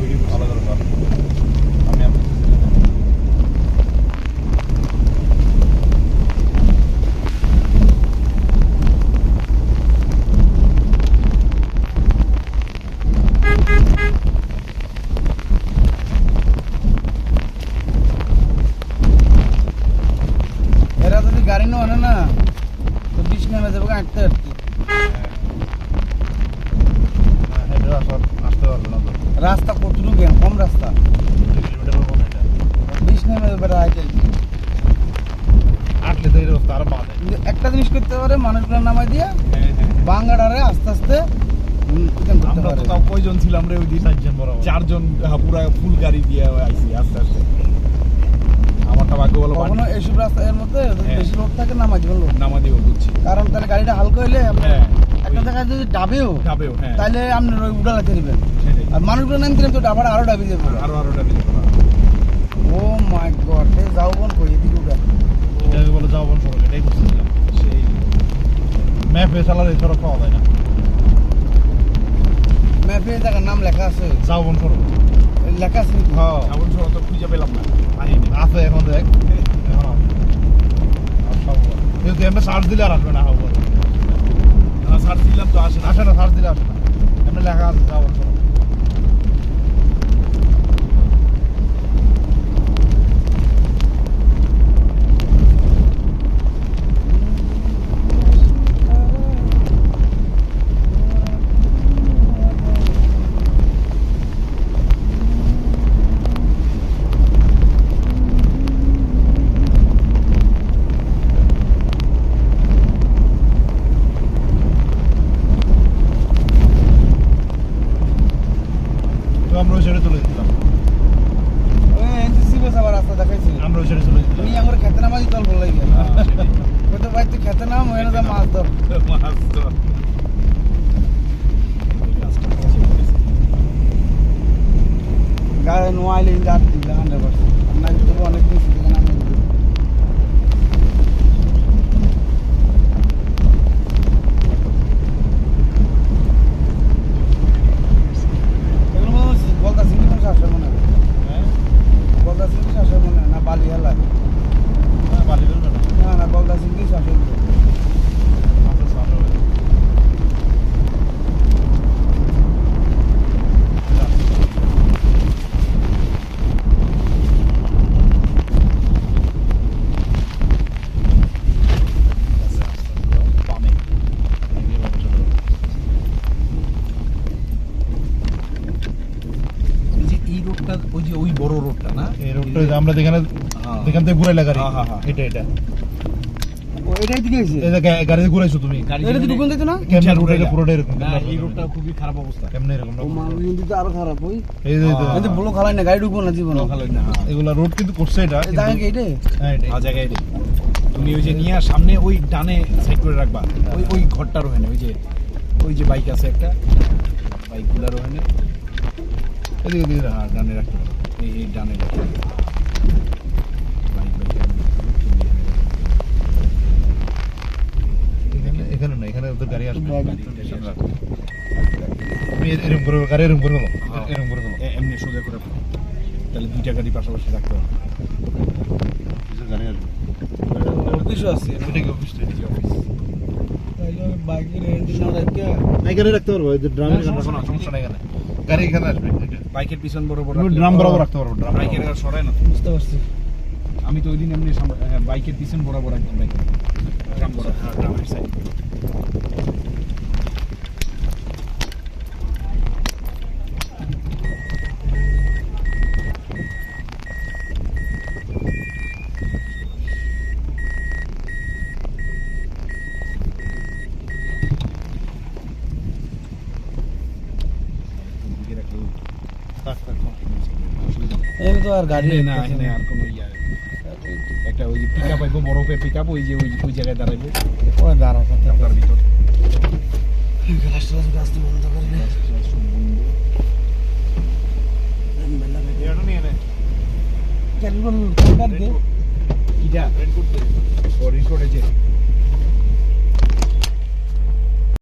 Video আলাদা আলাদা আমি এরা যদি গাড়ি না না তো 20 নেমে যাবে আটতে আটতে আসতে পারবে না তো রাস্তা কতটুকু কম রাস্তা 2 কিলোমিটার কম এটা 20 নেমে যাবে রাইতে আটলে তো এই রাস্তা আরো বাদে একটা জিনিস করতে পারে মানুষগুলো নামাই দিয়া হ্যাঁ হ্যাঁ বাঙ্গাড়ারে আস্তে আস্তে করতে আমরা পারে তো তাও কয়জন ছিলাম রে ওই দিন 4 জন বরাবর 4 জন পুরা ফুল গাড়ি দিয়ে আইছি আস্তে আস্তে আমারটা ভাগ্য ভালো কখনো এইসব রাস্তার মধ্যে যদি হ্যাঁ। বেশি লোড থাকে নামাই দিবেন লোড নামা দিব বুঝছি কারণ তাহলে গাড়িটা হালকা হইলে আপনার হ্যাঁ একটা জায়গায় যদি ডাবেও যাবেও হ্যাঁ তাহলে আপনি ওই উড়ালাতে দিবেন সেটাই আর মানুষগুলো নামতে তো ডাবার আরো ডাবি যাবে আরোটা দিতে পারা ও মাই গড এই যাও কোন কই এদিকে উড়া এটাকে বলে যাওবন সড়ক এটাই বুঝতেছিলাম সেই ম্যাপে চালালে সড়ক পাওয়া যায় না ম্যাপে জায়গার নাম লেখা আছে যাওবন সড়ক লেখা আছে নাকি? হ্যাঁ এমন সড়ক তো খুঁজে পেলাম না পাইনি আছে এখন দেখ এখন যদি আমরা সার্চ দিলে আর আসবে না হাও সার্চ দিলাম তো আসে না আসে না সার্চ দিলে আসে না এমনি লেখা আছে যাওবন সড়ক তো আমরা ওই সাইডে চলে যেতাম ওই এনসিসি বাস আবার রাস্তা দেখাইছে আমরা ওই সাইডে চলে যেতাম তুমি আমার খেতে নামাই দিতে ভালো লাগে ওই তো ভাই তুই খেতে নাম ওই না মাছ ধর মাছ তো গাড়ি নোয়াইলে ইন্দার দিলে 100% না কিন্তু অনেক দিন থেকে নামে এগুলো মনে হচ্ছে বলতা সিঙ্গি কোন শাসন মনে হয় হ্যাঁ বলতা সিঙ্গি শাসন মনে হয় না বালি হেলা বালি বের না না বলতা সিঙ্গি শাসন আমরা সামনে পামে এই যে এই রোডটা ওই যে ওই বড় রোডটা না এই রোডটা আমরা যেখানে হ্যাঁ। এখান থেকে ঘুরাইলা গাড়ি হ্যাঁ, হ্যাঁ, হ্যাঁ। এটা ও এটাই দিকে হইছে এই যে গাড়ি ঘুরাইছো তুমি গাড়ি এটা যেখানে- ঢুকুন দিত না কেমনে রোড এটা পুরোটা এরকম না এই রোডটা খুবই খারাপ অবস্থা কেমনে এরকম ও মানুষ কিন্তু তো আরো খারাপ ওই এই যে কিন্তু বলো খালাই না গাড়ি ঢুকবো না জীবন ভালো না এগুলা রোড কিন্তু করছে এটা এই জায়গা কি এটাই হ্যাঁ এটাই। জায়গায় রে তুমি ওই যে নিয়ে সামনে ওই ডানে সাইড করে রাখবা ওই ওই ঘরটার ওখানে ওই যে বাইক আছে একটা বাইকগুলার ওখানে এদিকে এদিকে রাখ। হ্যাঁ ডানে রাখতে হবে এই ডানে রাখতে হবে বাইক এখানে না এখানে ওদের গাড়ি আসবে গাড়ি। সামনে রাখো। তুমি এরকম করে গাড়ি এরকম করে দাও হ্যাঁ। এরকম করে দাও এমনি সোজা করে ফেলো। তাহলে দুইটা গাড়ি পাশাপাশি রাখতে হবে গাড়ি আসবে অফিস আছে এটা কি অফিস এই যে অফিস তাইলে আমি বাইকের এন্ট্রি না রাখতে এখানে রাখতে পারবো এই যে ড্রাম সমস্যা নাই এখানে গাড়ি এখানে আসবে বাইকের পিছন বরাবর তুমি রাখলে- ড্রাম বরাবর রাখতে পারবো ড্রাম বাইকের আর সরায় না বুঝতে পারছি আমি তো ওই দিন এমনি বাইকের পিছন বরাবর একদম বাইক ড্রাম বরাবর ড্রামের সাইড এখানে তো আর গাড়ি না এখানে আর কোনো ইয়া একটা ওই পিকআপ আইবো বরফের পিকআপ ওই যে ওই জায়গায় দাঁড়াইবো ওই দাঁড়াও রাস্তার ভিতর গ্লাসটা গাছ বন্ধ করে নে এটা নিয়ে নে কেন বল কাট দে কিটা ও রিকর্ড আছে